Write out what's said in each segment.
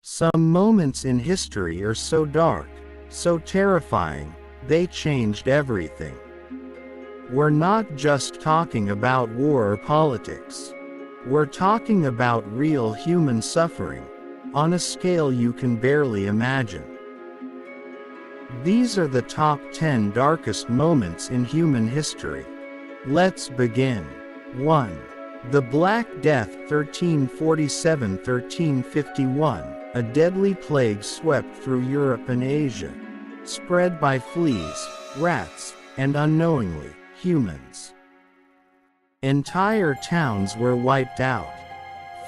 Some moments in history are so dark, so terrifying, they changed everything. We're not just talking about war or politics. We're talking about real human suffering, on a scale you can barely imagine. These are the top 10 darkest moments in human history. Let's begin. 1. The Black Death 1347–1351. A deadly plague swept through Europe and Asia, spread by fleas, rats, and unknowingly, humans. Entire towns were wiped out.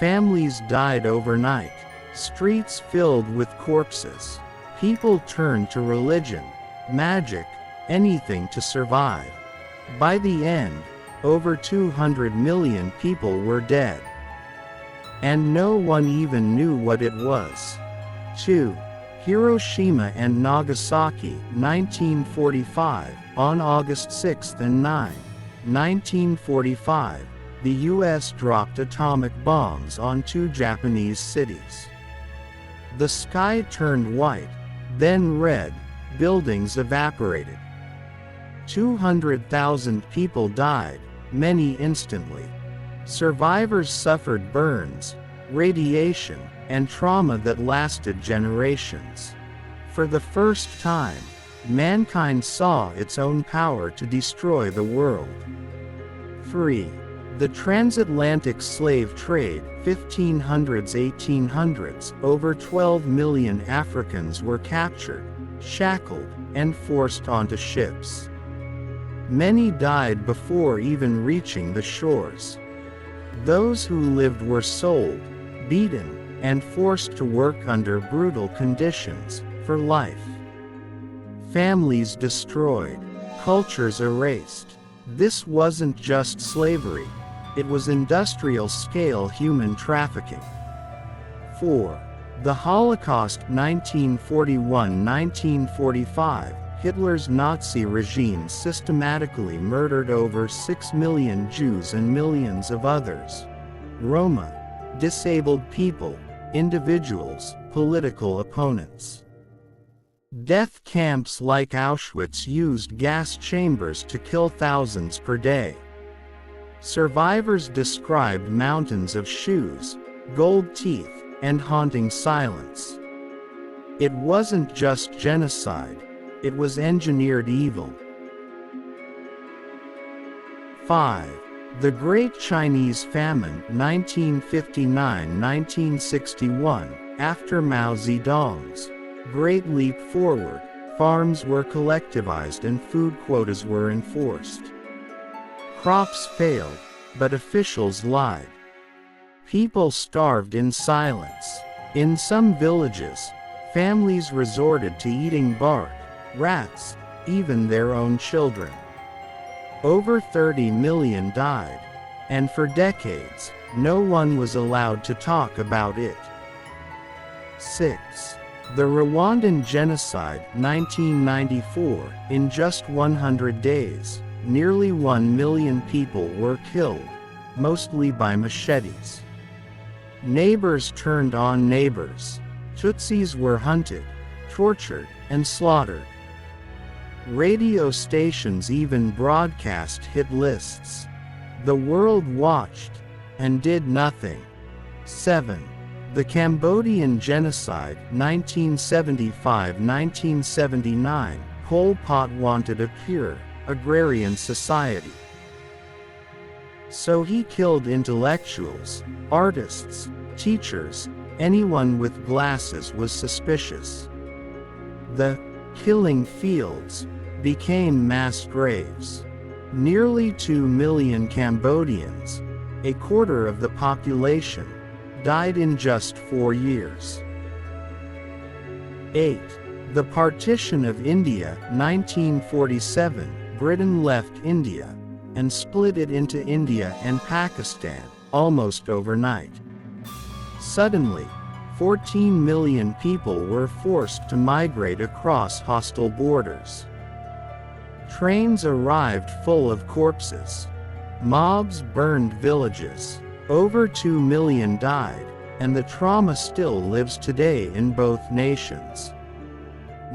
Families died overnight. Streets filled with corpses. People turned to religion, magic, anything to survive. By the end, over 200 million people were dead. And no one even knew what it was. 2. Hiroshima and Nagasaki, 1945. On August 6 and 9, 1945, the U.S. dropped atomic bombs on 2 Japanese cities. The sky turned white, then red, buildings evaporated. 200,000 people died, many instantly. Survivors suffered burns, radiation, and trauma that lasted generations. For the first time, mankind saw its own power to destroy the world. 3. The transatlantic slave trade, 1500s–1800s. Over 12 million Africans were captured, shackled, and forced onto ships. Many died before even reaching the shores. Those who lived were sold, beaten, and forced to work under brutal conditions, for life. Families destroyed, cultures erased. This wasn't just slavery, it was industrial-scale human trafficking. 4. The Holocaust 1941–1945. Hitler's Nazi regime systematically murdered over 6 million Jews and millions of others. Roma, disabled people, individuals, political opponents. Death camps like Auschwitz used gas chambers to kill thousands per day. Survivors described mountains of shoes, gold teeth, and haunting silence. It wasn't just genocide. It was engineered evil. 5. The Great Chinese Famine 1959–1961. After Mao Zedong's Great Leap Forward, farms were collectivized and food quotas were enforced. Crops failed, but officials lied. People starved in silence. In some villages, families resorted to eating bark, rats, even their own children. Over 30 million died, and for decades, no one was allowed to talk about it. 6. The Rwandan Genocide 1994. In just 100 days, nearly 1 million people were killed, mostly by machetes. Neighbors turned on neighbors. Tutsis were hunted, tortured, and slaughtered. Radio stations even broadcast hit lists. The world watched, and did nothing. 7. The Cambodian Genocide 1975–1979. Pol Pot wanted a pure, agrarian society. So he killed intellectuals, artists, teachers, anyone with glasses was suspicious. The killing fields became mass graves. Nearly 2 million Cambodians, a quarter of the population, died in just 4 years. 8. The Partition of India 1947. Britain left India and split it into India and Pakistan, almost overnight. Suddenly, 14 million people were forced to migrate across hostile borders. Trains arrived full of corpses. Mobs burned villages. Over 2 million died, and the trauma still lives today in both nations.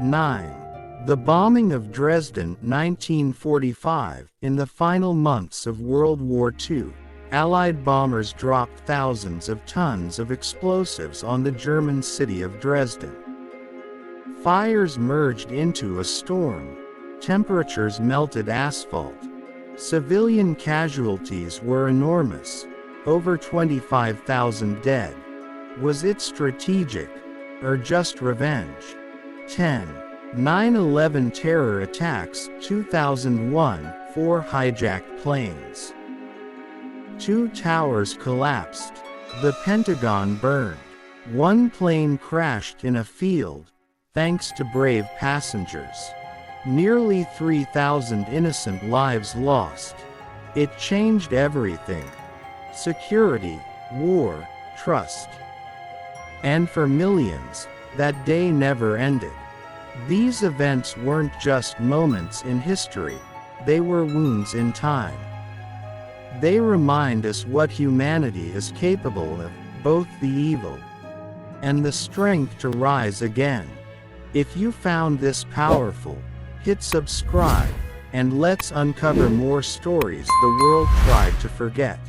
9. The bombing of Dresden, 1945. In the final months of World War II, Allied bombers dropped thousands of tons of explosives on the German city of Dresden. Fires merged into a storm. Temperatures melted asphalt. Civilian casualties were enormous, over 25,000 dead. Was it strategic, or just revenge? 10. 9/11 terror attacks, 2001, 4 hijacked planes. 2 towers collapsed. The Pentagon burned. 1 plane crashed in a field, thanks to brave passengers. Nearly 3,000 innocent lives lost. It changed everything. Security, war, trust. And for millions, that day never ended. These events weren't just moments in history, they were wounds in time. They remind us what humanity is capable of, both the evil and the strength to rise again. If you found this powerful, hit subscribe, and let's uncover more stories the world tried to forget.